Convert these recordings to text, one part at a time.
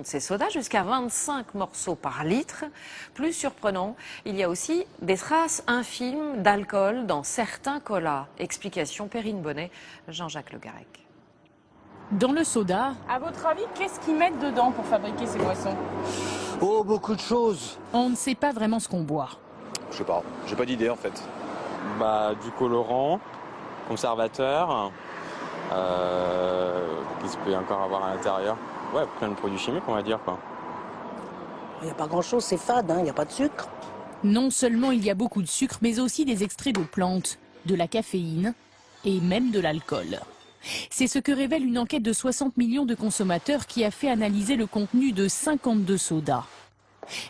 Ces sodas jusqu'à 25 morceaux par litre. Plus surprenant, il y a aussi des traces infimes d'alcool dans certains colas. Explication Perrine Bonnet, Jean-Jacques Le Garec. Dans le soda, À votre avis, qu'est-ce qu'ils mettent dedans pour fabriquer ces boissons? Oh, beaucoup de choses. on ne sait pas vraiment ce qu'on boit. Je sais pas, j'ai pas d'idée en fait. Du colorant, conservateur, qu'est-ce qu'il peut y encore avoir à l'intérieur? Ouais, plein de produits chimiques on va dire quoi. Il n'y a pas grand-chose, c'est fade, il n'y a pas de sucre. Non seulement il y a beaucoup de sucre, mais aussi des extraits de plantes, de la caféine et même de l'alcool. C'est ce que révèle une enquête de 60 millions de consommateurs qui a fait analyser le contenu de 52 sodas.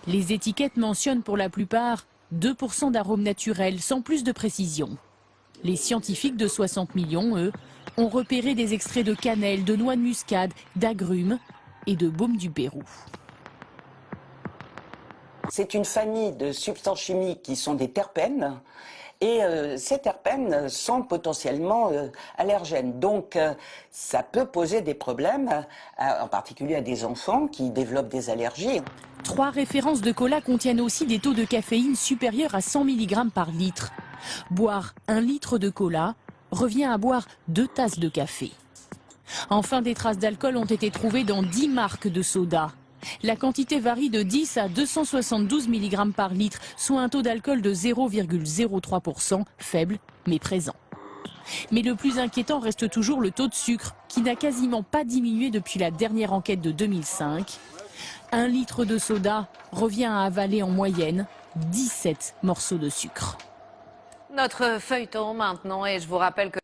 Les étiquettes mentionnent pour la plupart 2% d'arômes naturels, sans plus de précision. Les scientifiques de 60 millions, eux, ont repéré des extraits de cannelle, de noix de muscade, d'agrumes et de baume du Pérou. C'est une famille de substances chimiques qui sont des terpènes. Et ces terpènes sont potentiellement allergènes. Donc ça peut poser des problèmes, en particulier à des enfants qui développent des allergies. 3 références de cola contiennent aussi des taux de caféine supérieurs à 100 mg par litre. Boire 1 litre de cola revient à boire 2 tasses de café. Enfin, des traces d'alcool ont été trouvées dans 10 marques de soda. La quantité varie de 10 à 272 mg par litre, soit un taux d'alcool de 0,03%, faible mais présent. Mais le plus inquiétant reste toujours le taux de sucre, qui n'a quasiment pas diminué depuis la dernière enquête de 2005. 1 litre de soda revient à avaler en moyenne 17 morceaux de sucre. Notre feuilleton maintenant, et je vous rappelle que